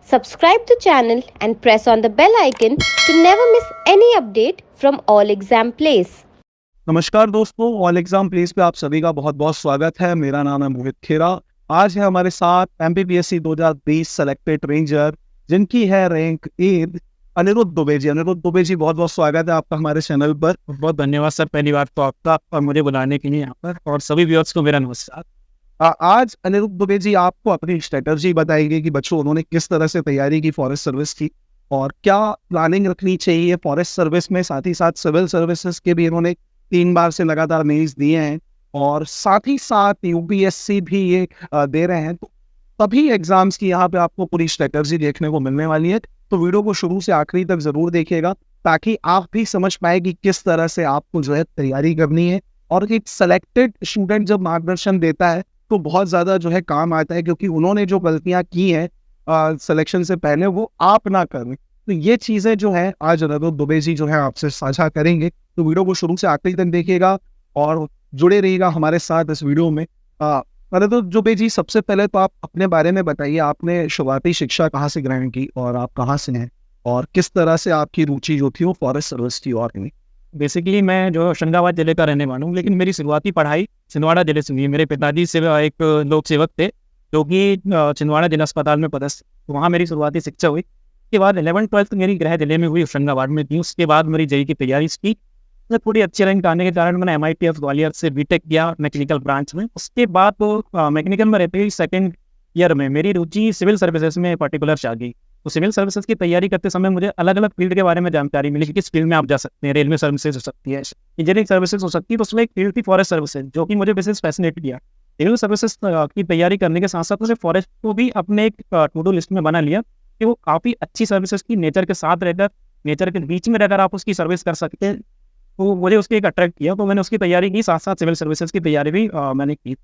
Subscribe to channel and press on the bell icon to never miss any update from All Exam Place. नमस्कार दोस्तों, all exam place पे आप सभी का बहुत बहुत स्वागत है। मेरा नाम है मोहित खेरा। आज है हमारे साथ एमपीपीएससी 2020 सेलेक्टेड रेंजर जिनकी है रैंक 8 अनिरुद्ध दुबे जी। अनिरुद्ध दुबे जी, बहुत बहुत स्वागत है आपका हमारे चैनल पर। बहुत धन्यवाद सर, पहली बात तो आपका और मुझे बुलाने के लिए यहाँ पर, और सभी व्यूअर्स को मेरा नमस्कार। आज अनिरुद्ध दुबे जी आपको अपनी स्ट्रेटजी बताएंगे कि बच्चों उन्होंने किस तरह से तैयारी की फॉरेस्ट सर्विस की और क्या प्लानिंग रखनी चाहिए फॉरेस्ट सर्विस में। साथ ही साथ सिविल सर्विसेज के भी इन्होंने 3 बार से लगातार मेंस दिए हैं और साथ ही साथ यूपीएससी भी ये दे रहे हैं। तो सभी एग्जाम्स की यहाँ पे आपको पूरी स्ट्रेटजी देखने को मिलने वाली है। तो वीडियो को शुरू से आखिरी तक जरूर देखिएगा ताकि आप भी समझ पाए कि किस तरह से आपको जो है तैयारी करनी है। और एक सेलेक्टेड स्टूडेंट जब मार्गदर्शन देता है तो बहुत ज़्यादा जो है काम आता है, क्योंकि उन्होंने जो गलतियाँ की हैं सिलेक्शन से पहले वो आप ना करें। तो ये चीज़ें जो है आज अनिरुद्ध दुबे जी जो है आपसे साझा करेंगे। तो वीडियो को शुरू से आखिरी तक देखिएगा और जुड़े रहिएगा हमारे साथ इस वीडियो में। अनिरुद्ध दुबे जी, सबसे पहले तो आप अपने बारे में बताइए, आपने शुरुआती शिक्षा कहाँ से ग्रहण की और आप कहाँ से हैं और किस तरह से आपकी रुचि जो थी वो फॉरेस्ट सर्विस की और में। बेसिकली मैं जो होशंगाबाद जिले का रहने वाला हूँ, लेकिन मेरी शुरुआती पढ़ाई छिंदवाड़ा जिले से हुई है। मेरे पिताजी से एक लोक सेवक थे जो कि छिंदवाड़ा जिला अस्पताल में पदस्थ, तो वहाँ मेरी शुरुआती शिक्षा हुई। उसके बाद 11th-12th मेरी गृह जिले में हुई, होशंगाबाद में थी। उसके बाद मेरी जेईई की तैयारी की। मैं थोड़ी अच्छी रैंक आने के कारण मैंने MITF ग्वालियर से बीटेक किया मैकेनिकल ब्रांच में। उसके बाद तो मैकेनिकल में रहते ही 2nd ईयर में मेरी रुचि सिविल सर्विसेज में पर्टिकुलर आ गई। तो सिविल सर्विसेज की तैयारी करते समय मुझे अलग अलग फील्ड के बारे में जानकारी मिली कि किस फील्ड में आप जा सकते हैं। रेलवे सर्विसेज हो सकती है, इंजीनियरिंग सर्विसेज हो सकती है। तो उसमें एक फील्ड थी फॉरेस्ट सर्विसेज, जो कि मुझे विशेष फैसिनेट किया। सिविल सर्विसेज की तैयारी करने के साथ साथ मुझे फॉरेस्ट को भी अपने एक टू डू लिस्ट में बना लिया कि वो काफ़ी अच्छी सर्विसेज की, नेचर के साथ रहकर, नेचर के बीच में रहकर आप उसकी सर्विस कर सकते हैं। तो मुझे उसके एक अट्रैक्ट किया, तो मैंने उसकी तैयारी की, साथ साथ सिविल सर्विसेज की तैयारी भी मैंने की।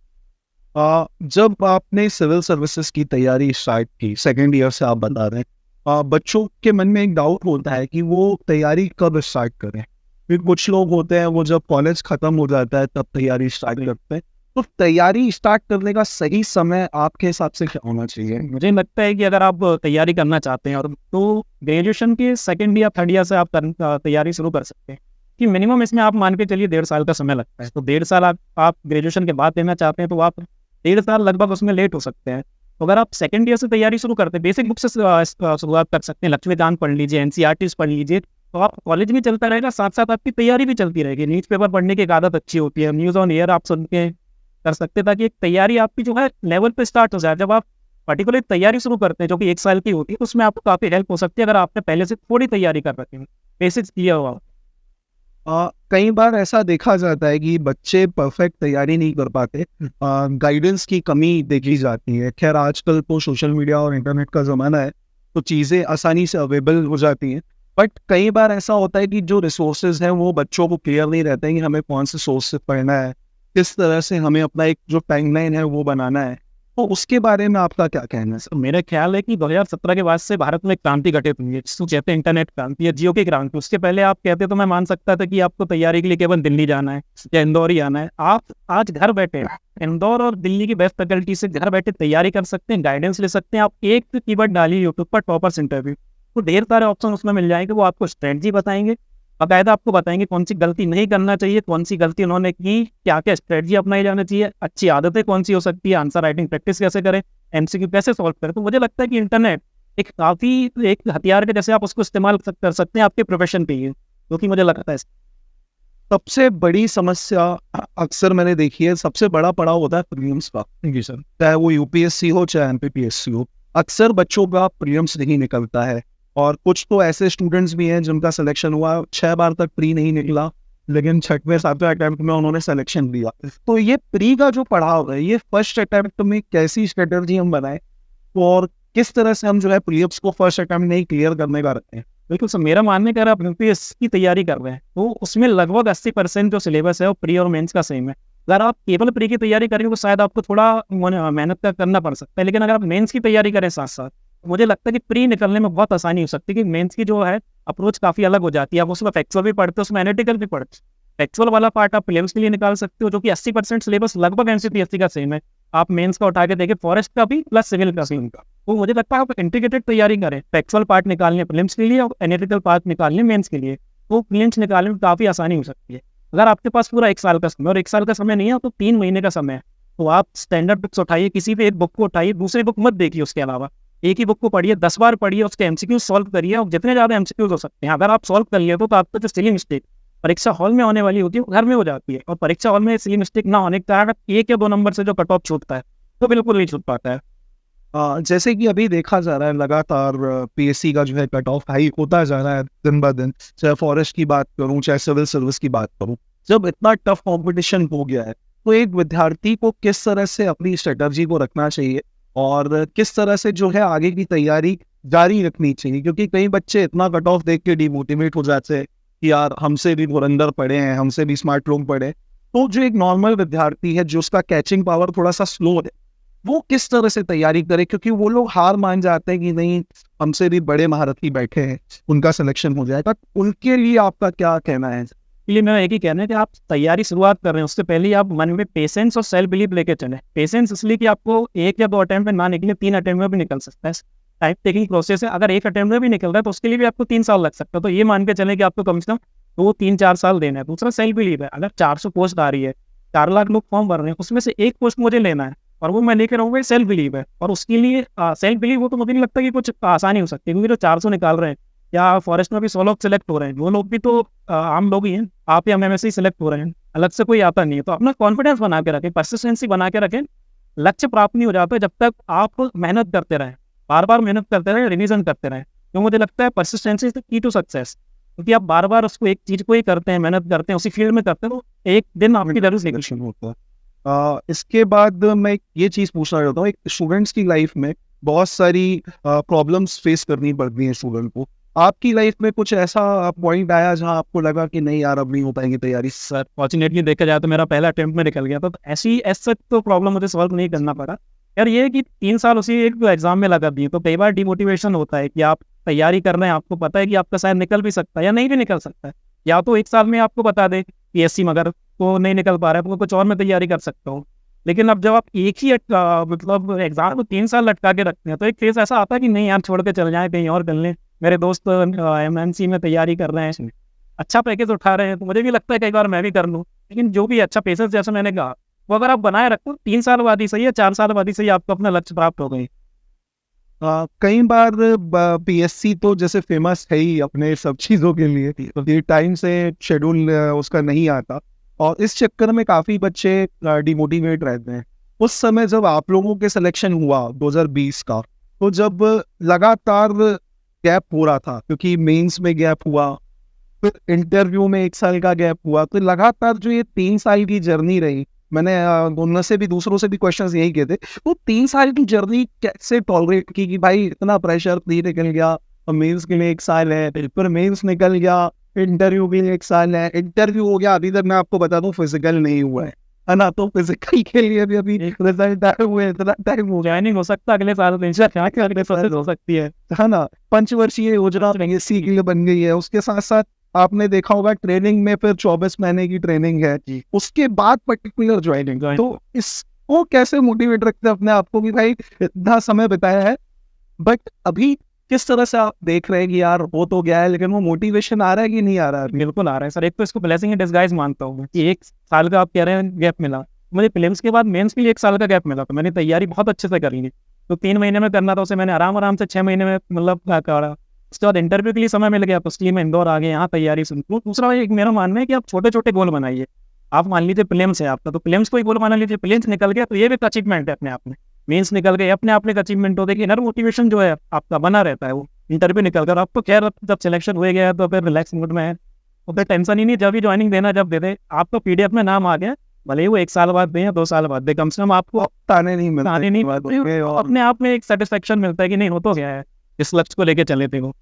जब आपने सिविल सर्विसेज की तैयारी स्टार्ट की, 2nd ईयर से आप बता रहे हैं, बच्चों के मन में एक डाउट होता है कि वो तैयारी कब स्टार्ट करें। फिर कुछ लोग होते हैं वो जब कॉलेज खत्म हो जाता है तब तैयारी स्टार्ट करते हैं। तो तैयारी स्टार्ट करने का सही समय आपके हिसाब से क्या होना चाहिए? मुझे लगता है कि अगर आप तैयारी करना चाहते हैं और तो ग्रेजुएशन के 2nd या 3rd ईयर से आप तैयारी शुरू कर सकते हैं। कि मिनिमम इसमें आप मान के चलिए 1.5 साल का समय लगता है। तो 1.5 साल आप ग्रेजुएशन के बाद देना चाहते हैं तो आप 1.5 साल लगभग उसमें लेट हो सकते हैं। तो अगर आप 2nd ईयर से तैयारी शुरू करते हैं, बेसिक बुक से शुरुआत कर सकते हैं। लक्ष्मीकांत पढ़ लीजिए, NCERTs पढ़ लीजिए, तो आप कॉलेज भी चलता रहेगा, साथ साथ आपकी तैयारी भी चलती रहेगी। न्यूज़ पेपर पढ़ने की एक आदत अच्छी होती है, न्यूज़ ऑन एयर आप सुन के कर सकते हैं, ताकि एक तैयारी आपकी जो है लेवल पे स्टार्ट हो जाए। जब आप पर्टिकुलर तैयारी शुरू करते हैं जो कि 1 साल की होती है, तो उसमें आपको काफ़ी हेल्प हो सकती है अगर आपने पहले से थोड़ी तैयारी कर रखी है, बेसिक्स दिया हुआ। कई बार ऐसा देखा जाता है कि बच्चे परफेक्ट तैयारी नहीं कर पाते, गाइडेंस की कमी देखी जाती है। खैर, आजकल तो सोशल मीडिया और इंटरनेट का ज़माना है, तो चीज़ें आसानी से अवेलेबल हो जाती हैं। बट कई बार ऐसा होता है कि जो रिसोर्सेज हैं वो बच्चों को क्लियर नहीं रहते हैं कि हमें कौन से सोर्स से पढ़ना है, किस तरह से हमें अपना एक जो टाइमलाइन है वो बनाना है। तो उसके बारे में आपका क्या कहना है? तो मेरा ख्याल है कि 2017 के बाद से भारत में एक क्रांति घटित हुई है, जिसको कहते हैं इंटरनेट क्रांति या जियो की क्रांति। उसके पहले आप कहते तो मैं मान सकता था कि आपको तैयारी के लिए केवल दिल्ली जाना है या इंदौर ही आना है। आप आज घर बैठे इंदौर और दिल्ली की बेस्ट फैकल्टी से घर बैठे तैयारी कर सकते हैं, गाइडेंस ले सकते हैं। आप एक कीवर्ड डालिए यूट्यूब पर, टॉपर्स इंटरव्यू, तो ढेर सारे ऑप्शन उसमें मिल जाएंगे। वो आपको स्ट्रेटजी बताएंगे, बाकायदा आपको बताएंगे कौन सी गलती नहीं करना चाहिए, कौन सी गलती उन्होंने की, क्या क्या स्ट्रेटजी अपनाई जाना चाहिए, अच्छी आदतें कौन सी हो सकती है, आंसर राइटिंग प्रैक्टिस कैसे करें, MCQ कैसे सॉल्व करें। तो मुझे लगता है कि इंटरनेट एक काफ़ी एक हथियार के जैसे आप उसको इस्तेमाल कर सकते हैं आपके प्रोफेशन के लिए, जो कि मुझे लगता है। सबसे बड़ी समस्या अक्सर मैंने देखी है, सबसे बड़ा पड़ाव होता है प्रीलिम्स का। जी सर, चाहे वो यूपीएससी हो चाहे एमपीपीएससी हो, अक्सर बच्चों का प्रीलिम्स नहीं निकलता है। और कुछ तो ऐसे स्टूडेंट्स भी हैं जिनका सिलेक्शन हुआ 6 बार तक प्री नहीं निकला, लेकिन 6वें 7वें अटेम्प्ट में उन्होंने सिलेक्शन लिया। तो ये प्री का जो पड़ाव है, ये फर्स्ट अटेम्प्ट में कैसी स्ट्रेटजी हम बनाएं और किस तरह से हम जो है प्रीलिम्स को फर्स्ट अटेम्प्ट में ही क्लियर करने का रखते हैं? बिल्कुल सर, मेरा मानना है कि अगर आप यूपीएससी की तैयारी कर रहे हैं तो उसमें लगभग 80% जो सिलेबस है वो प्री और मेंस का सेम है। अगर आप केवल प्री की तैयारी करेंगे तो शायद आपको थोड़ा मेहनत करना पड़ सकता है, लेकिन अगर आप मेंस की तैयारी करें साथ साथ, मुझे लगता है कि प्री निकलने में बहुत आसानी हो सकती है। कि मेंस की जो है अप्रोच काफ़ी अलग हो जाती है। आप उसमें फैक्चुअल भी पढ़ते हो, उसमें एनालिटिकल भी पढ़ते हो। फैक्चुअल वाला पार्ट आप प्रीलिम्स के लिए निकाल सकते हो, जो कि 80% सिलेबस लगभग एनसीपीएससी का सेम है। आप मेंस का उठा के देखें, फॉरेस्ट का भी प्लस सिविल का सीन का, तो मुझे लगता है आप इंटीग्रेटेड तैयारी करें, फैक्चुअल पार्ट निकालने प्रीलिम्स के लिए और एनालिटिकल पार्ट निकालने मेंस के लिए, तो प्रीलिम्स निकालने में काफ़ी आसानी हो सकती है। अगर आपके पास पूरा 1 साल का समय और 1 साल का समय नहीं है तो 3 महीने का समय है, तो आप स्टैंडर्ड बुक्स उठाइए, किसी भी एक बुक को उठाइए, दूसरी बुक मत देखिए उसके अलावा, एक ही बुक को पढ़िए, 10 बार पढ़िए, उसके एमसीक्यूज सॉल्व करिए और जितने ज़्यादा एमसीक्यूज हो सकते हैं अगर आप सॉल्व कर लिए तो आपको जो सिली मिस्टेक परीक्षा हॉल में होने वाली होती है वो घर में हो जाती है, और परीक्षा हॉल में सिली मिस्टेक ना होने के कारण 1 या 2 नंबर से जो कट ऑफ छूटता है तो बिल्कुल नहीं छूट पाता है। जैसे कि अभी देखा जा रहा है लगातार पीएससी का जो है कट ऑफ हाई होता जा रहा है दिन ब दिन, चाहे फॉरेस्ट की बात करूं चाहे सिविल सर्विस की बात करूं, जब इतना टफ कंपटीशन हो गया है तो एक विद्यार्थी को किस तरह से अपनी स्ट्रेटजी को रखना चाहिए और किस तरह से जो है आगे की तैयारी जारी रखनी चाहिए, क्योंकि कई बच्चे इतना कट ऑफ देख के डिमोटिवेट हो जाते हैं कि यार हमसे भी धुरंधर पढ़े हैं, हमसे भी स्मार्ट लोग पढ़े, तो जो एक नॉर्मल विद्यार्थी है जो उसका कैचिंग पावर थोड़ा सा स्लो है वो किस तरह से तैयारी करे, क्योंकि वो लोग हार मान जाते हैं कि नहीं हमसे भी बड़े महारथी बैठे हैं उनका सिलेक्शन हो जाएगा, उनके लिए आपका क्या कहना है? इसलिए मेरा एक ही कहना है कि आप तैयारी शुरुआत कर रहे हैं उससे पहले आप मन में पेशेंस और सेल्फ बिलीव लेके चलें। पेशेंस इसलिए कि आपको 1 या 2 अटेम्प्ट में ना निकले, 3 अटेम्प्ट में भी निकल सकता है, टाइम टेकिंग प्रोसेस है। अगर 1 अटेम्प्ट में भी निकल रहा है तो उसके लिए भी आपको 3 साल लग सकता है, तो ये मान के चलें कि आपको कम से कम 2-3-4 साल देना है। दूसरा सेल्फ बिलीव है, अगर 400 पोस्ट आ रही है, 4 लाख लोग फॉर्म भर रहे हैं, उसमें से 1 पोस्ट मुझे लेना है और वो मैं लेकर रहूँगा, सेल्फ बिलीव है। और उसके लिए सेल्फ बिलीव वो तो मुझे नहीं लगता कि कुछ आसानी हो सकती है, क्योंकि जो 400 निकाल रहे हैं या फॉरेस्ट में भी 100 लोग सेलेक्ट हो रहे हैं, वो लोग भी तो आम लोग ही हैं, आप या मैं में से ही सेलेक्ट हो रहे हैं, अलग से कोई आता नहीं है। तो अपना कॉन्फिडेंस बना के रखें, परसिस्टेंसी बना के रखें। लक्ष्य प्राप्त नहीं हो जाता जब तक आप मेहनत करते रहें, बार बार मेहनत करते रहें, रिविजन करते रहें। तो मुझे लगता है persistency is the key to success, क्योंकि आप बार बार उसको एक चीज़ को ही करते हैं, मेहनत करते हैं, उसी फील्ड में करते हैं, तो एक दिन आपकी जरूर सिलेक्शन होता है। इसके बाद मैं ये चीज़ पूछना चाहता हूँ, एक स्टूडेंट्स की लाइफ में बहुत सारी प्रॉब्लम्स फेस करनी पड़ती हैं स्टूडेंट को, आपकी लाइफ में कुछ ऐसा पॉइंट आया जहाँ आपको लगा कि नहीं यार अब नहीं हो पाएंगी तैयारी? सर फॉर्चुनेटली देखा जाए तो मेरा पहला अटेम्प्ट में निकल गया था, तो ऐसी ऐसा तो प्रॉब्लम मुझे सॉल्व नहीं करना पड़ा यार। ये है कि 3 साल उसी एक एग्जाम में लगा दिए, तो कई बार डिमोटिवेशन होता है कि आप तैयारी कर रहे हैं, आपको पता है कि आपका शायद निकल भी सकता है या नहीं भी निकल सकता है, या तो 1 साल में आपको बता दे पीएससी मगर तो नहीं निकल पा रहा है तो कुछ और मैं तैयारी कर सकता हूँ। लेकिन अब जब आप एक ही मतलब एग्जाम को 3 साल लटका के रखते हैं तो एक फेज ऐसा आता है कि नहीं यार छोड़ के चल जाए, कहीं और कर लें, मेरे दोस्त एमएनसी में तैयारी कर रहे हैं, अच्छा पैकेज उठा रहे हैं, तो मुझे भी लगता है कई बार मैं भी कर लूँ। लेकिन जो भी अच्छा पेशेंस जैसा मैंने कहा वो अगर आप बनाए रखो, 3 साल बाद ही सही है, 4 साल बाद ही सही, आपको अपना लक्ष्य प्राप्त हो गई। कई बार पीएससी तो जैसे फेमस है ही अपने सब चीज़ों के लिए, ये टाइम से शेड्यूल उसका नहीं आता और इस चक्कर में काफ़ी बच्चे डिमोटिवेट रहते हैं। उस समय जब आप लोगों के सिलेक्शन हुआ 2020 का, तो जब लगातार गैप हो रहा था क्योंकि मेंस में गैप हुआ, फिर इंटरव्यू में 1 साल का गैप हुआ, तो लगातार जो ये 3 साल की जर्नी रही, मैंने उनसे भी दूसरों से भी क्वेश्चंस यही किए थे, तो 3 साल की जर्नी कैसे टॉलरेट की कि भाई इतना प्रेशर नहीं निकल गया, मेंस के लिए 1 साल है, फिर मेंस निकल गया, इंटरव्यू के लिए 1 साल है, इंटरव्यू हो गया, अभी तक मैं आपको बता दूं फिजिकल नहीं हुआ है ना, तो फिजिकल के लिए भी अभी रिजल्ट आए हुए इतना टाइम हो गया, ज्वाइनिंग हो सकता है अगले साल, अगले प्रोसेस हो सकती है ना। पंचवर्षीय योजना पीएससी के लिए बन गई है, उसके साथ साथ आपने देखा होगा ट्रेनिंग में फिर 24 महीने की ट्रेनिंग है, उसके बाद पर्टिकुलर ज्वाइनिंग, तो इसको कैसे मोटिवेट रखते हैं अपने आप को कि भाई इतना समय बिताया है, बट अभी किस तरह से आप देख रहे हैं कि यार हो तो गया है लेकिन वो मोटिवेशन आ रहा है कि नहीं आ रहा है? बिल्कुल आ रहा है सर। एक तो इसको ब्लेसिंग इन डिस्गाइज मानता हूँ कि 1 साल का आप कह रहे हैं गैप मिला, मुझे प्रीलिम्स के बाद मेंस के लिए 1 साल का गैप मिला, तो मैंने तैयारी बहुत अच्छे से करी, तो 3 महीने में करना था उसे मैंने आराम से 6 महीने में मतलब करा। उसके बाद इंटरव्यू के लिए समय मिल गया, तो इसलिए मैं इंदौर आ गया, यहाँ तैयारी सुन। दूसरा एक मेरा मानना है कि आप छोटे छोटे गोल बनाइए। आप मान लीजिए प्रीलिम्स है आपका, तो प्रीलिम्स को ही गोल बना लीजिए, प्रीलिम्स निकल गया तो ये भी एक अचीवमेंट है अपने आप में, मेंस निकल गए अपने आप में एक अचीवमेंट होता है कि इनर मोटिवेशन जो है आपका बना रहता है। वो इंटरव्यू निकल कर आपको खैर जब सिलेक्शन हो गया तो फिर रिलैक्स मूड में है, तो फिर टेंशन ही नहीं, जब भी ज्वाइनिंग देना जब दे दे, आपको पीडीएफ में नाम आ गया, भले ही वो 1 साल बाद दे या 2 साल बाद दे, कम से कम आपको ताने नहीं मिलते, अपने आप में एक सेटिस्फेक्शन मिलता है कि नहीं हो तो गया है, इस लक्ष्य को लेके चले थे वो।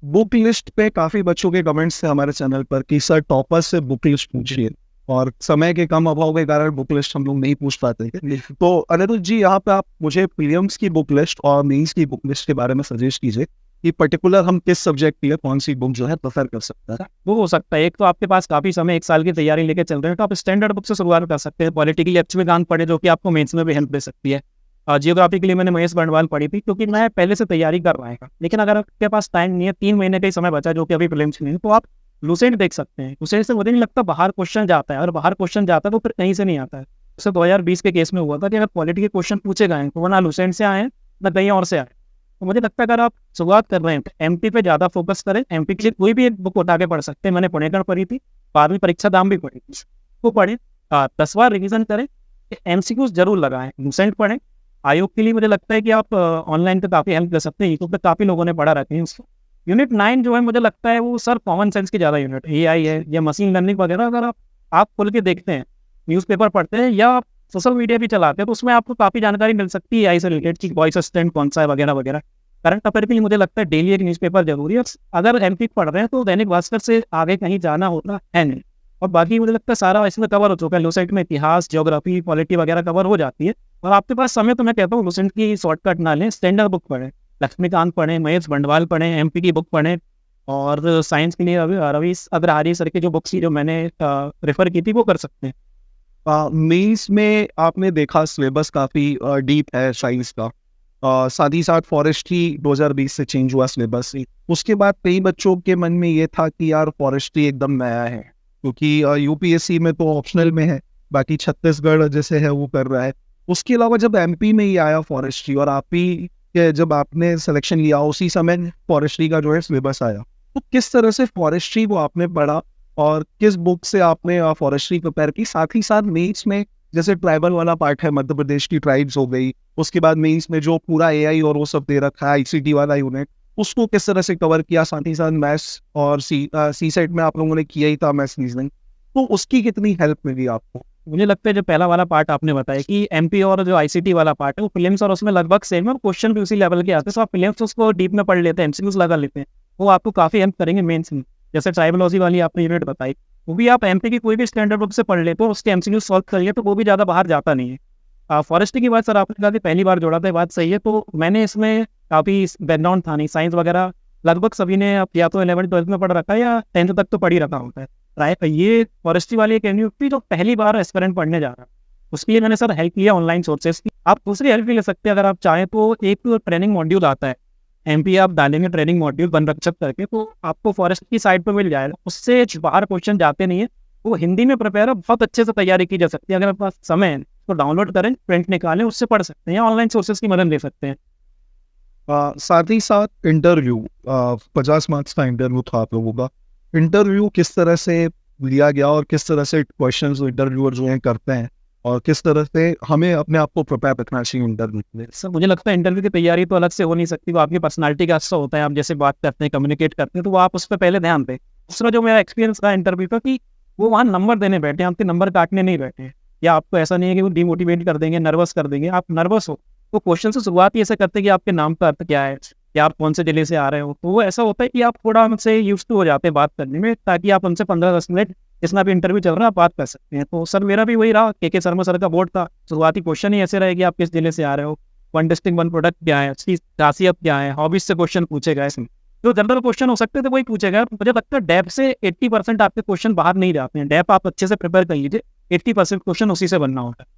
बुक लिस्ट पे काफी बच्चों के कमेंट्स थे हमारे चैनल पर कि सर टॉपर से बुक लिस्ट पूछिए, और समय के कम अभाव के कारण बुक लिस्ट हम लोग नहीं पूछ पाते। तो अनिरुद्ध जी यहाँ पे आप मुझे प्रीलिम्स की बुक लिस्ट और मेंस की बुक लिस्ट के बारे में सजेस्ट कीजिए कि पर्टिकुलर हम किस सब्जेक्ट के लिए कौन सी बुक जो है प्रेफर कर सकते हैं? वो हो सकता है, एक तो आपके पास काफ़ी समय 1 साल की तैयारी लेके चल रहे हैं, तो आप स्टैंडर्ड बुक से शुरुआत कर सकते हैं। पॉलिटी के लिए अच्छी गान पढ़े, जो कि आपको मेंस में भी हेल्प दे सकती है। जियोग्राफी के लिए मैंने महेश बंडवाल पढ़ी थी, क्योंकि मैं पहले से तैयारी कर रहा था। लेकिन अगर आपके पास टाइम नहीं है, 3 महीने का ही समय बचा, जो कि अभी प्रीलिम्स नहीं है, तो आप लुसेंट देख सकते हैं। लुसेंट से मुझे नहीं लगता बाहर क्वेश्चन जाता है, और बाहर क्वेश्चन जाता है तो फिर कहीं से नहीं आता है। जैसे 2020 के केस में हुआ था कि अगर पॉलिटी के क्वेश्चन पूछे गए हैं, तो वो ना लुसेंट से आए हैं, ना कहीं और से आए। तो मुझे लगता है अगर आप शुरुआत कर रहे हैं तो एमपी पे ज़्यादा फोकस करें। एमपी के लिए कोई भी एक बुक उठा के पढ़ सकते हैं। मैंने पुणेकर पढ़ी थी, 12वीं परीक्षा दाम भी पढ़ी थी, वो पढ़ें। 10 बार रिविजन करें, एमसीक्यूज जरूर लगाएं, लुसेंट पढ़ें। आयोग के लिए मुझे लगता है कि आप ऑनलाइन पे काफ़ी हेल्प कर सकते हैं, यूट्यूब पे काफ़ी लोगों ने पढ़ा रखे हैं उसको। यूनिट 9 जो है, मुझे लगता है वो सर कॉमन सेंस की ज़्यादा यूनिट, एआई है या मशीन लर्निंग वगैरह। अगर आप खुल के देखते हैं, न्यूज़पेपर पढ़ते हैं या सोशल मीडिया भी चलाते हैं, तो उसमें आपको काफ़ी जानकारी मिल सकती है एआई से रिलेटेड, कि वॉइस असिस्टेंट कौन सा है वगैरह वगैरह। करंट अफेयर के लिए मुझे लगता है डेली एक न्यूज़पेपर जरूरी है। अगर एमपी पढ़ रहे हैं तो दैनिक भास्कर से आगे कहीं जाना होता है नहीं। और बाकी मुझे लगता है सारा इसमें कवर हो चुका है। लुसेंट में इतिहास, ज्योग्राफी, पॉलिटी वगैरह कवर हो जाती है। और आपके पास समय, तो मैं कहता हूँ लुसेंट की शॉर्टकट ना लें, स्टैंडर्ड बुक पढ़ें। लक्ष्मीकांत पढ़ें, महेश बंडवाल पढ़ें, एमपी की बुक पढ़ें। और साइंस के लिए रवि अग्रहारी सर की जो बुक्स थी, जो मैंने रेफर की थी, वो कर सकते हैं। मेंस में आपने देखा सिलेबस काफ़ी डीप है साइंस का। साथ ही साथ फॉरेस्ट्री 2020 से चेंज हुआ सिलेबस। उसके बाद कई बच्चों के मन में ये था कि यार फॉरेस्ट्री एकदम नया है, क्योंकि यूपीएससी में तो ऑप्शनल में है, बाकी छत्तीसगढ़ जैसे है वो कर रहा है। उसके अलावा जब एमपी में ही आया फॉरेस्ट्री, और आप ही के जब आपने सिलेक्शन लिया उसी समय फॉरेस्ट्री का जो है सिलेबस आया, तो किस तरह से फॉरेस्ट्री को आपने पढ़ा और किस बुक से आपने फॉरेस्ट्री प्रिपेयर की? साथ ही साथ मेंस में जैसे ट्राइबल वाला पार्ट है, मध्य प्रदेश की ट्राइब्स हो गई, उसके बाद मेंस में जो पूरा एआई और वो सब दे रखा है, आईसीटी वाला यूनिट, उसको किस तरह से कवर किया? साथ ही साथ मैथ्स और सी सेट में आप लोगों ने किया ही था मैथ्स रीजनिंग, तो उसकी कितनी हेल्प मिली आपको? मुझे लगता है जो पहला वाला पार्ट आपने बताया कि एमपी और जो आईसीटी वाला पार्ट है, वो प्रीलिम्स और उसमें लगभग सेम है, क्वेश्चन भी उसी लेवल के आते हैं। तो आप प्रीलिम्स उसको डीप में पढ़ लेते हैं, एमसीक्यूज लगा लेते हैं, वो आपको काफ़ी हेल्प करेंगे मेंस में। जैसे ट्राइबोलॉजी वाली आपने यूनिट बताई, वो भी आप एमपी की कोई भी स्टैंडर्ड बुक से पढ़ ले, तो उसके एमसीक्यू सॉल्व करिए, तो वो भी ज़्यादा बाहर जाता नहीं है। फॉरेस्ट्री की बात सर आपने कहा कि पहली बार जोड़ा था, बात सही है। तो मैंने इसमें काफ़ी बैकग्राउंड था नहीं, साइंस वगैरह लगभग सभी ने या तो 11th-12th में पढ़ रखा है या 10th तक तो पढ़ ही रखा होता है। ये फॉरेस्ट्री वाली एक एमयूपी जो पहली बार एस्पिरेंट पढ़ने जा रहा है, उसके लिए मैंने सर हेल्प लिया ऑनलाइन सोर्सेस की। आप दूसरी हेल्प भी ले सकते हैं अगर आप चाहें तो। एक ट्रेनिंग मॉड्यूल आता है, एमपी आप डालेंगे ट्रेनिंग मॉड्यूल वन रक्षक करके, तो आपको फॉरेस्ट की साइड पर मिल जाएगा। उससे बाहर क्वेश्चन जाते नहीं है, वो हिंदी में प्रिपेयर है, बहुत अच्छे से तैयारी की जा सकती है। अगर आपके पास समय है तो डाउनलोड करें, प्रिंट निकालें, उससे पढ़ सकते हैं, या ऑनलाइन सोर्सेज की मदद ले सकते हैं। साथ ही साथ इंटरव्यू, 50 मार्क्स का इंटरव्यू था आप लोगों का। इंटरव्यू किस तरह से लिया गया और किस तरह से क्वेश्चंस इंटरव्यूअर जो हैं करते हैं, और किस तरह से हमें अपने आप को प्रिपेयर रखना चाहिए इंटरव्यू के लिए? सर मुझे लगता है इंटरव्यू की तैयारी तो अलग से हो नहीं सकती, वो आपकी पर्सनालिटी का हिस्सा होता है। आप जैसे बात करते हैं, कम्युनिकेट करते हैं, तो वो आप उस पर पहले ध्यान दें। दूसरा जो मेरा एक्सपीरियंस रहा इंटरव्यू का, कि वो वहाँ नंबर देने बैठे हैं, आपके नंबर काटने नहीं बैठे हैं। या आपको ऐसा नहीं है कि वो डिमोटिवेट कर देंगे, नर्वस कर देंगे। आप नर्वस हो तो क्वेश्चन से शुरुआत ही ऐसे करते हैं कि आपके नाम का अर्थ क्या है, या आप कौन से जिले से आ रहे हो। तो वो ऐसा होता है कि आप थोड़ा उनसे यूज टू हो जाते हैं बात करने में, ताकि आप उनसे 15-10 मिनट जितना भी इंटरव्यू चल रहा है आप बात कर सकते हैं। तो सर मेरा भी वही रहा, के शर्मा सर का बोर्ड था। शुरुआती क्वेश्चन ही ऐसे रहे कि आप किस जिले से आ रहे हो, वन डिस्ट्रिक्ट वन प्रोडक्ट क्या है, उसकी खासियत क्या है, हॉबीज से क्वेश्चन पूछेगा। इसमें जो जनरल क्वेश्चन हो सकते थे वही पूछेगा। मुझे लगता है डेप से 80% आपके क्वेश्चन बाहर नहीं जाते हैं। डेप आप अच्छे से प्रिपेयर कर लीजिए, 80% क्वेश्चन उसी से बनना होता है।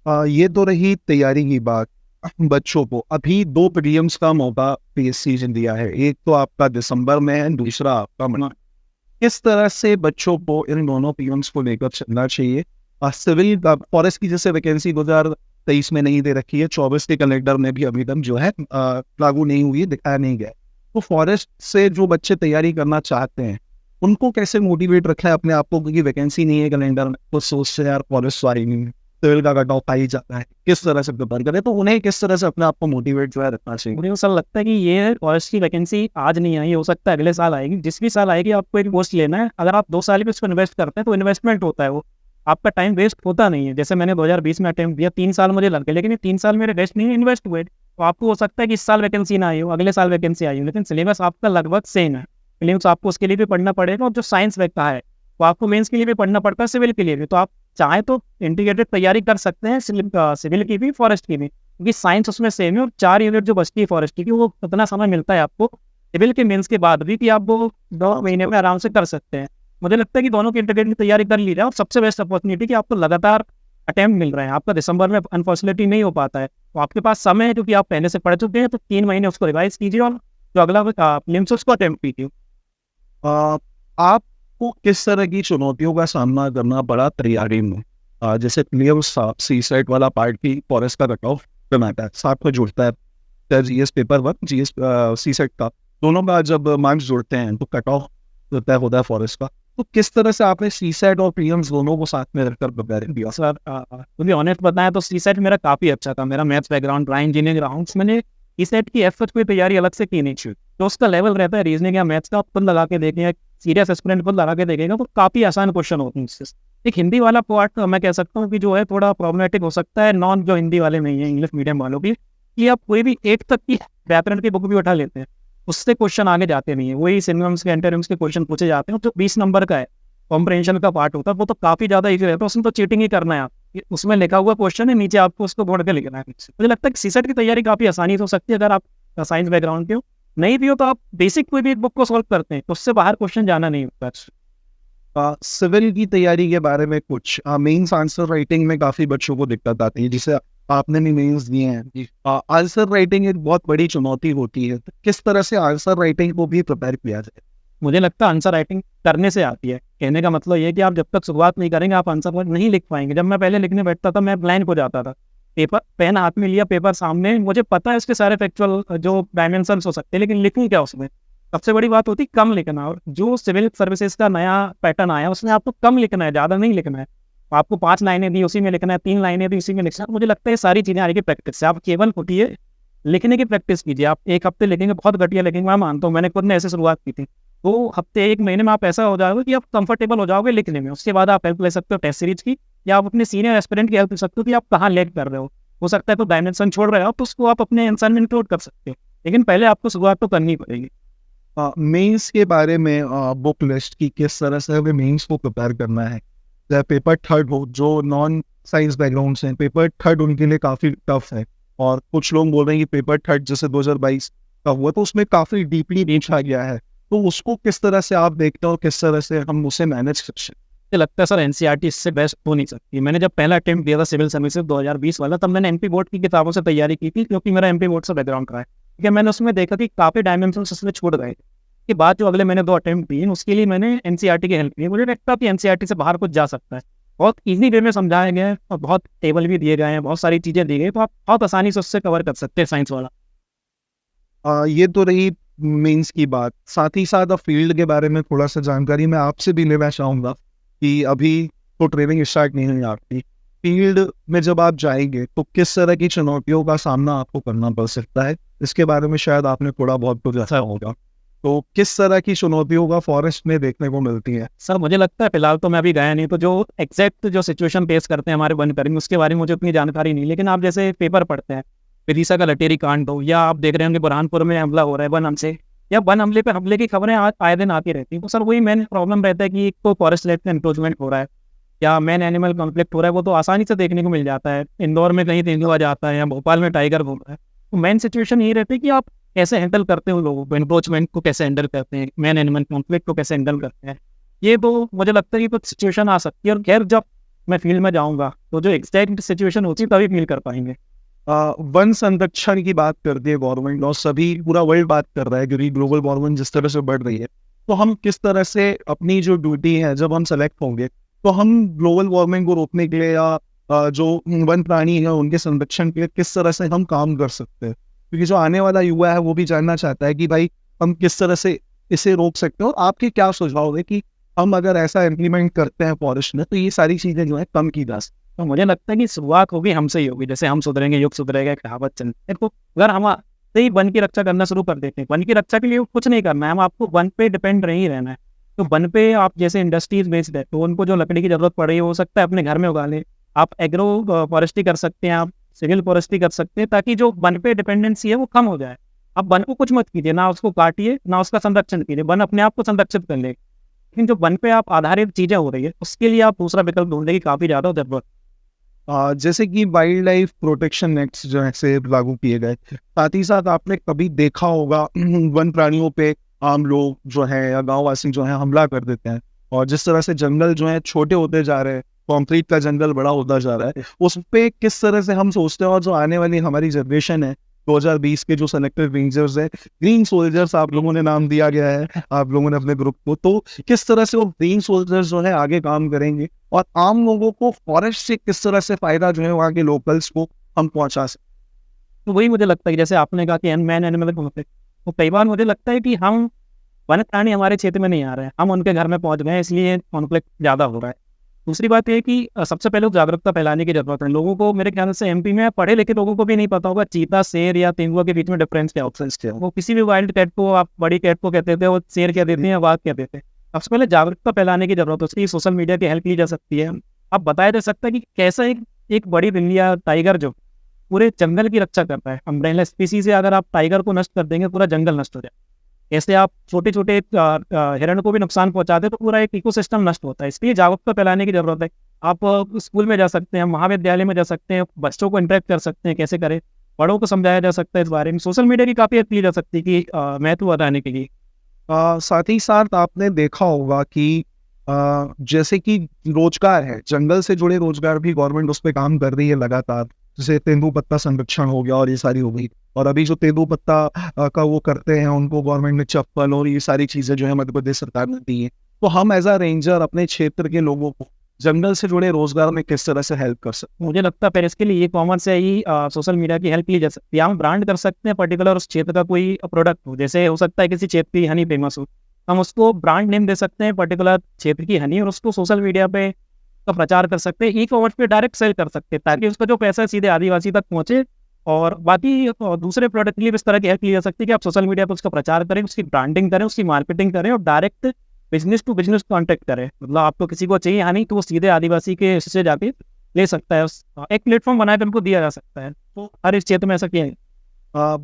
ये तो रही तैयारी की बात। बच्चों को अभी 2 प्रीलिम्स का मौका पीएससी ने दिया है, एक तो आपका दिसंबर में है, दूसरा आपका मई। किस तरह से बच्चों को इन दोनों प्रीलिम्स को लेकर चलना चाहिए? सिविल फॉरेस्ट की जैसे वैकेंसी 2023 में नहीं दे रखी है, 24 के कैलेंडर में भी अभी तक जो है लागू नहीं हुई है, दिखाया नहीं गया। तो फॉरेस्ट से जो बच्चे तैयारी करना चाहते हैं, उनको कैसे मोटिवेट रखा है अपने आप को, क्योंकि वैकेंसी नहीं है कैलेंडर में, तो सोचते हैं यार फॉरेस्ट वाली नहीं है, सिविल का कट ऑफ आ ही जाता है, किस तरह से प्रिपेयर करें? तो उन्हें किस तरह से अपने आप को मोटिवेट जो है रखना चाहिए? मुझे सर लगता है कि ये फॉरेस्ट की वैकेंसी आज नहीं आई, हो सकता है अगले साल आएगी। जिस भी साल आएगी आपको एक पोस्ट लेना है। अगर आप 2 साल भी उसको इन्वेस्ट करते हैं तो इन्वेस्टमेंट होता है, वो आपका टाइम वेस्ट होता नहीं है। जैसे मैंने 2020 में अटेम्प्ट दिया, 3 साल मुझे लग गए, लेकिन ये 3 साल मेरे वेस्ट नहीं, इन्वेस्ट हुए। तो आपको हो सकता है कि इस साल वैकेंसी ना आई हो, अगले साल वैकेंसी आई हो, लेकिन सिलेबस आपका लगभग सेम है। फिलिम्स आपको उसके लिए भी पढ़ना पड़ेगा, और जो साइंस का है वो आपको मेंस के लिए भी पढ़ना पड़ता है, सिविल के लिए भी। तो आप चाहें तो इंटीग्रेटेड तैयारी कर सकते हैं, सिविल की भी, फॉरेस्ट की भी। क्योंकि साइंस उसमें सेम है और 4 यूनिट जो बचती है फॉरेस्ट्री की, वो उतना समय मिलता है आपको सिविल के मेंस के बाद भी कि आप वो 2 महीने में आराम से कर सकते हैं। मुझे लगता है कि दोनों की इंटीग्रेटेड तैयारी कर ली जाए, और सबसे बेस्ट अपॉर्चुनिटी कि आपको लगातार अटेम्प्ट मिल रहे हैं। आपका दिसंबर में अनफॉर्चुनेटली नहीं हो पाता है, तो आपके पास समय है क्योंकि आप पहले से पढ़ चुके हैं, तो 3 महीने उसको रिवाइज कीजिए और जो अगला प्रीलिम्स उसको अटेम्प्ट कीजिए। अ, आपको किस तरह की चुनौतियों का सामना करना पड़ा तैयारी में? जैसे प्रीलिम्स सी सेट वाला पार्ट की फॉरेस्ट का कट ऑफ पे आता है, साथ में जुड़ता है जीएस पेपर 1, जीएस सी सेट का, दोनों का जब मार्क्स जुड़ते हैं तो कट ऑफ तय होता है फॉरेस्ट का। तो किस तरह से आपने सी सेट और प्रीलिम्स दोनों को साथ में रखकर प्रिपेयर किया? सर टू बी ऑनेस्ट बताएं तो सी सेट मेरा काफ़ी अच्छा था। मेरा मैथ्स बैकग्राउंड रहा, इंजीनियरिंग रहा हूँ, मैंने सी सेट की एफ कोई तैयारी अलग से की नहीं थी। तो उसका लेवल रहता है रीजनिंग या मैथ्स का, आप खुद लगा के देखें, सीरियस एस्पिरेंट खुद लगा के देखेगा तो काफ़ी आसान क्वेश्चन होते हैं उससे। एक हिंदी वाला पार्ट मैं कह सकता हूँ कि जो है थोड़ा प्रॉब्लमेटिक हो सकता है, नॉन जो हिंदी वाले नहीं है, इंग्लिश मीडियम वालों की, कि आप कोई भी 8 तक की व्याकरण की बुक भी उठा लेते हैं, उससे क्वेश्चन आगे जाते नहीं है। वही सिनोनिम्स के एंटोनिम्स के क्वेश्चन पूछे जाते हैं, जो 20 नंबर का है, कॉम्प्रिहेंशन का पार्ट होता है, वो तो काफ़ी ज़्यादा ईजी रहता है। उसमें तो चीटिंग ही करना है आप, उसमें लिखा हुआ क्वेश्चन है, नीचे आपको उसको ढूंढ के लिखना है। मुझे लगता है कि सीसेट की तैयारी काफ़ी आसानी हो सकती है अगर आप साइंस बैकग्राउंड के हो। नहीं भी हो तो आप बेसिक कोई भी एक बुक को सॉल्व करते हैं, तो उससे बाहर क्वेश्चन जाना नहीं होता। सिविल की तैयारी के बारे में कुछ मेंस आंसर राइटिंग में काफी बच्चों को दिक्कत आती है, जिसे आपने भी मेंस दिए हैं। आंसर राइटिंग एक बहुत बड़ी चुनौती होती है, तो किस तरह से आंसर राइटिंग को भी प्रिपेयर किया जाए? मुझे लगता है आंसर राइटिंग करने से आती है। कहने का मतलब ये है कि आप जब तक शुरुआत नहीं करेंगे आप आंसर नहीं लिख पाएंगे। जब मैं पहले लिखने बैठता था मैं ब्लाइंक हो जाता था, पेपर पेन हाथ में लिया, पेपर सामने, मुझे पता है इसके सारे फैक्चुअल जो डायमेंशंस हो सकते हैं, लेकिन लिखूँ क्या उसमें? सबसे बड़ी बात होती है कम लिखना। और जो सिविल सर्विसेज का नया पैटर्न आया उसमें आपको कम लिखना है, ज़्यादा नहीं लिखना है। आपको 5 लाइनें दी उसी में लिखना है, 3 लाइनें दी उसी में लिखना है। मुझे लगता है ये सारी चीज़ें आने की प्रैक्टिस से आप केवल उठिए, लिखने की प्रैक्टिस कीजिए। आप 1 हफ्ते लिखेंगे, बहुत घटिया लिखेंगे, मैं मानता हूँ, मैंने खुद ने ऐसे शुरुआत की थी। 2 हफ्ते 1 महीने में आप ऐसा हो जाओगे कि आप कंफर्टेबल हो जाओगे लिखने में। उसके बाद आप हेल्प ले सकते हो टेस्ट सीरीज की, या आप अपने सीनियर एस्पिरेंट की हेल्प ले सकते हो कि आप कहाँ लैग कर रहे हो सकता है तो डायमेंशन छोड़ रहे हो तो उसको आप अपने आंसर में इंक्लूड कर सकते हो, लेकिन पहले आपको शुरुआत तो करनी पड़ेगी। मेंस के बारे में बुक लिस्ट की किस तरह से हमें मेंस को प्रिपेयर करना है? चाहे पेपर थर्ड हो, जो नॉन साइंस बैकग्राउंड से पेपर थर्ड उनके लिए काफ़ी टफ है, और कुछ लोग बोल रहे हैं कि पेपर थर्ड जैसे 2022 का हुआ तो उसमें काफ़ी डीपली पूछा गया है, तो उसको किस तरह से आप देखते हो, किस तरह से हम उसे मैनेज कर सकते? मुझे लगता है सर एनसीईआरटी इससे बेस्ट हो नहीं सकती। मैंने जब पहला अटेम्प्ट दिया था सिविल सर्विसेज 2020 वाला, तब मैंने एमपी बोर्ड की किताबों से तैयारी की थी, क्योंकि मेरा एमपी बोर्ड से बैकग्राउंड रहा है। ठीक है, मैंने उसमें देखा कि काफ़ी डायमेंशंस उसमें छूट गए। के बाद जो अगले मैंने 2 अटेम्प्ट दिए उसके लिए मैंने एनसीईआरटी की हेल्प ली। मुझे लगता है कि एनसीईआरटी से बाहर कुछ जा सकता है। बहुत ईजी वे में समझाया गया है और बहुत टेबल भी दिए गए हैं, बहुत सारी चीज़ें दी गई, तो आप बहुत आसानी से उससे कवर कर सकते हैं साइंस वाला। ये तो रही मेंस की बात, साथ ही साथ अब फील्ड के बारे में थोड़ा सा जानकारी मैं आपसे भी लेना चाहूँगा कि अभी तो ट्रेनिंग स्टार्ट नहीं हुई आपकी। फील्ड में जब आप जाएंगे तो किस तरह की चुनौतियों का सामना आपको करना पड़ सकता है? इसके बारे में शायद आपने थोड़ा बहुत कुछ ऐसा होगा, तो किस तरह की चुनौतियों का फॉरेस्ट में देखने को मिलती है? सर मुझे लगता है फिलहाल तो मैं अभी गया नहीं, तो जो एग्जैक्ट जो सिचुएशन फेस करते हैं हमारे वनकर्मी उसके बारे में मुझे उतनी जानकारी नहीं, लेकिन आप जैसे पेपर पढ़ते हैं, विदिशा का लटेरी कांड हो, या आप देख रहे होंगे बुरहानपुर में हमला हो रहा है वन हमसे, या वन हमले पे हमले की खबरें आज आए दिन आती रहती हैं। तो सर वही मेन प्रॉब्लम रहता है कि एक तो फॉरेस्ट लैंड का एनक्रोचमेंट हो रहा है या मैन एनिमल कॉन्फ्लिक्ट हो रहा है, वो तो आसानी से देखने को मिल जाता है। इंदौर में कहीं तेंदुआ जाता है या भोपाल में टाइगर घूम रहा है। तो मेन सिचुएशन यही रहती है कि आप कैसे हैंडल करते हो लोगों को, एनक्रोचमेंट को कैसे हैंडल करते हैं, मैन एनिमल कॉन्फ्लिक्ट को कैसे हैंडल करते हैं। ये तो मुझे लगता है कि कुछ सिचुएशन आ सकती है, और खैर जब मैं फील्ड में जाऊँगा तो जो एग्जैक्ट सिचुएशन होती है तभी फील कर पाएंगे। वन संरक्षण की बात करती है गवर्नमेंट और सभी पूरा वर्ल्ड बात कर रहा है, क्योंकि ग्लोबल वार्मिंग जिस तरह से बढ़ रही है, तो हम किस तरह से अपनी जो ड्यूटी है जब हम सेलेक्ट होंगे तो हम ग्लोबल वार्मिंग को रोकने के लिए या जो वन प्राणी है उनके संरक्षण के लिए किस तरह से हम काम कर सकते हैं? क्योंकि जो आने वाला युवा है वो भी जानना चाहता है कि भाई हम किस तरह से इसे रोक सकते हैं, और आपके क्या सुझाव है कि हम अगर ऐसा इम्प्लीमेंट करते हैं फॉरेस्ट में तो ये सारी चीजें जो है कम की जा सकती? तो मुझे लगता है कि शुरुआत होगी हमसे ही होगी। जैसे हम सुधरेंगे युग सुधरेगा, कहावत चल देखो, अगर हम से ही वन की रक्षा करना शुरू कर देते हैं, वन की रक्षा के लिए कुछ नहीं करना है, हम आपको वन पे डिपेंड नहीं रहना है। तो वन पे आप जैसे इंडस्ट्रीज बेस्ड है तो उनको जो लकड़ी की जरूरत पड़ रही है हो सकता है अपने घर में उगा लें। आप एग्रो फॉरेस्ट्री कर सकते हैं, आप सिविल फॉरेस्ट्री कर सकते हैं, ताकि जो वन पे डिपेंडेंसी है वो कम हो जाए। आप वन को कुछ मत कीजिए, ना उसको काटिए ना उसका संरक्षण कीजिए, वन अपने आप को संरक्षित कर ले। लेकिन जो वन पे आप आधारित चीजें हो रही है उसके लिए आप दूसरा विकल्प ढूंढने की काफी ज्यादा जरूरत। जैसे कि वाइल्ड लाइफ प्रोटेक्शन एक्ट जो है से लागू किए गए, साथ ही साथ आपने कभी देखा होगा वन प्राणियों पे आम लोग जो है या गांववासी जो है हमला कर देते हैं, और जिस तरह से जंगल जो है छोटे होते जा रहे हैं, कंक्रीट का जंगल बड़ा होता जा रहा है, उस पे किस तरह से हम सोचते हैं, और जो आने वाली हमारी जनरेशन है 2020 के जो सेलेक्टेड रेंजर्स है, ग्रीन सोल्जर्स आप लोगों ने नाम दिया गया है आप लोगों ने अपने ग्रुप को, तो किस तरह से वो ग्रीन सोल्जर्स जो है आगे काम करेंगे और आम लोगों को फॉरेस्ट से किस तरह से फायदा जो है वहाँ के लोकल्स को हम पहुंचा सकते। तो वही मुझे लगता है कि जैसे आपने कहा कि मैन एनिमल कॉन्फ्लिक्ट, तो कई बार मुझे लगता है कि हम वन्य प्राणी हमारे क्षेत्र में नहीं आ रहे हैं, हम उनके घर में पहुंच गए हैं, इसलिए कॉन्फ्लिक्ट ज़्यादा हो रहा है। दूसरी बात ये है कि सबसे पहले जागरूकता फैलाने की जरूरत है लोगों को। मेरे ख्याल से एमपी में पढ़े लिखे लोगों को भी नहीं पता होगा चीता, शेर या तेंदुआ के बीच में डिफरेंस क्या होता है। वो किसी भी वाइल्ड कैट को आप बड़ी कैट को कहते थे, वो शेर कह देते हैं या बाघ कह देते हैं। सबसे पहले जागरूकता फैलाने की जरूरत है, उसकी सोशल मीडिया की हेल्प ली जा सकती है। अब बताया जा सकता है कि कैसे एक बड़ी बिल्ली या टाइगर जो पूरे जंगल की रक्षा करता है, अम्ब्रेला स्पीसीज से अगर आप टाइगर को नष्ट कर देंगे पूरा जंगल नष्ट हो जाए। ऐसे आप छोटे छोटे हिरण को भी नुकसान पहुंचाते तो पूरा एक इकोसिस्टम नष्ट होता है। इसलिए जागरूकता फैलाने की जरूरत है। आप स्कूल में जा सकते हैं, महाविद्यालय में जा सकते हैं, बच्चों को इंटरेक्ट कर सकते हैं कैसे करें, बड़ों को समझाया जा सकता है इस बारे में। सोशल मीडिया की काफ़ी हेल्प ली जा सकती है कि महत्व बताने के लिए। साथ ही साथ आपने देखा होगा कि जैसे कि रोजगार है, जंगल से जुड़े रोजगार भी गवर्नमेंट उस पर काम कर रही है लगातार, जैसे तेंदुपत्ता संरक्षण हो गया और ये सारी हो गई। और अभी जो तेंदुपत्ता का वो करते हैं उनको गवर्नमेंट ने चप्पल और ये सारी चीजें जो है मध्य प्रदेश सरकार ने दी है। तो हम एज अ रेंजर अपने क्षेत्र के लोगों को जंगल से जुड़े रोजगार में किस तरह से हेल्प कर सकते मुझे लगता है फिर इसके लिए कॉमर्स से ही सोशल मीडिया की हेल्प ली जा सकती है। हम ब्रांड कर सकते हैं पर्टिकुलर उस क्षेत्र का कोई प्रोडक्ट हो, जैसे हो सकता है किसी क्षेत्र की हनी फेमस हो, हम उसको ब्रांड नेम दे सकते हैं पर्टिकुलर क्षेत्र की हनी, और उसको सोशल मीडिया पे का प्रचार कर सकते हैं, ई कॉमर्स पे डायरेक्ट सेल कर सकते हैं, ताकि उसका जो पैसा है सीधे आदिवासी तक पहुंचे। और बाकी दूसरे प्रोडक्ट के लिए इस तरह की हेल्प ली जा सकती है कि आप सोशल मीडिया पर उसका प्रचार करें, उसकी ब्रांडिंग करें, उसकी मार्केटिंग करें और direct business to business contact करें। मतलब आपको किसी को चाहिए हानि तो वो सीधे आदिवासी के से जाके ले सकता है। एक प्लेटफॉर्म बनाए उनको दिया जा सकता है। तो हर इस क्षेत्र में ऐसा किया है।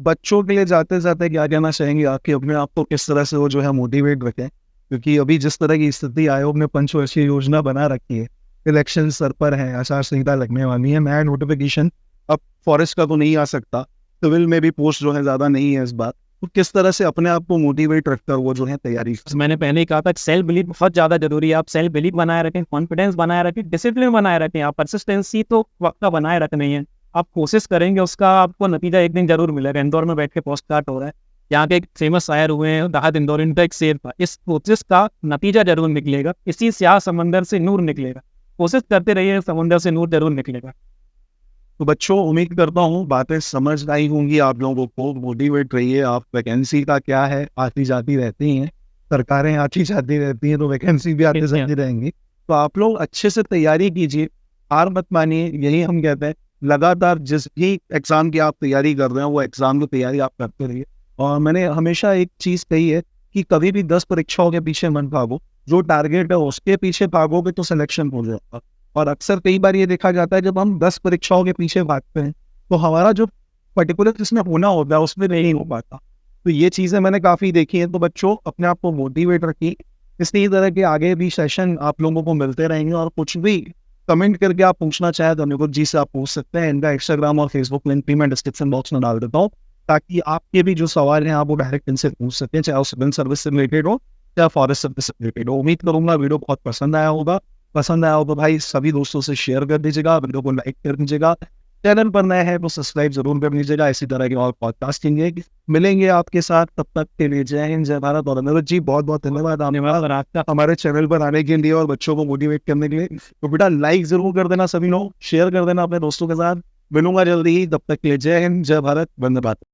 बच्चों के लिए जाते जाते क्या कहना चाहेंगे आपके, अपने आप को किस तरह से वो जो है मोटिवेट रखें, क्योंकि अभी जिस तरह की स्थिति आयोग ने पंचवर्षीय योजना बना रखी है, इलेक्शन सर पर है, आचार संहिता लगने वाली है, नया नोटिफिकेशन अब फॉरेस्ट का तो नहीं आ सकता, सिविल में भी पोस्ट जो है ज्यादा नहीं है इस बार, तो किस तरह से अपने आप को मोटिवेट रखकर वो जो है तैयारी। मैंने पहले ही कहा था सेल्फ बिलीव बहुत ज़्यादा जरूरी है। आप सेल्फ बिलीव बनाए रखें, कॉन्फिडेंस बनाए रखें, डिसिप्लिन बनाए रखें, आप परसिस्टेंसी तो वक्त बनाए रखनी है। आप कोशिश करेंगे, उसका आपको नतीजा एक दिन जरूर मिलेगा। इंदौर में बैठ के पोस्ट कार्ड हो रहा है, यहाँ के एक फेमस शायर हुए हैं दाहद इंदौरी, इनका एक शेर था, इस कोशिश का नतीजा जरूर निकलेगा, इसी स्याह समंदर से नूर निकलेगा। कोशिश करते रहिए, समुंदर से नूर जरूर निकलेगा। तो बच्चों, उम्मीद करता हूँ बातें समझ आई होंगी आप लोगों को, मोटिवेट रहिए आप। वैकेंसी का क्या है, आती जाती रहती हैं, सरकारें आती जाती रहती हैं, तो वैकेंसी भी आती जाती रहेंगी। तो आप लोग अच्छे से तैयारी कीजिए, हार मत मानिए, यही हम कहते हैं। लगातार जिस भी एग्जाम की आप तैयारी कर रहे हैं वो एग्जाम की तैयारी आप करते रहिए। और मैंने हमेशा एक चीज़ कही है कि कभी भी 10 परीक्षाओं के पीछे मत भागो, जो टारगेट है उसके पीछे भागोगे तो सिलेक्शन हो जाएगा। और अक्सर कई बार ये देखा जाता है जब हम 10 परीक्षाओं के पीछे भागते हैं तो हमारा जो पर्टिकुलर जिसमें होना होता है उसमें नहीं हो पाता। तो ये चीज़ें मैंने काफ़ी देखी हैं। तो बच्चों, अपने आप को मोटिवेट रखिए। इसी तरह के आगे भी सेशन आप लोगों को मिलते रहेंगे, और कुछ भी कमेंट करके आप पूछना चाहें तो अनुकुल जी से आप पूछ सकते हैं। इनका इंस्टाग्राम और फेसबुक लिंक भी मैं डिस्क्रिप्शन बॉक्स में डाल देता हूँ, ताकि आपके भी जो सवाल हैं आप वो डायरेक्ट इनसे पूछ सकते हैं, चाहे वो सिविल सर्विस से रिलेटेड हो या फॉरेस्ट सर्विस से रिलेटेड हो। उम्मीद करूंगा वीडियो बहुत पसंद आया होगा। पसंद आया हो तो भाई सभी दोस्तों से शेयर कर दीजिएगा, वीडियो को लाइक कर दीजिएगा, चैनल पर नए हैं तो सब्सक्राइब जरूर कर लीजिएगा। इसी तरह के और पॉडकास्ट मिलेंगे आपके साथ, तब तक के लिए जय हिंद, जय भारत। और अनुरोध जी, बहुत बहुत धन्यवाद आपका हमारे चैनल पर आने के लिए और बच्चों को मोटिवेट करने के लिए। तो बेटा लाइक जरूर कर देना, सभी लोग शेयर कर देना अपने दोस्तों के साथ। मिलूंगा जल्दी ही, तब तक के लिए जय हिंद, जय भारत, वंदे मातरम।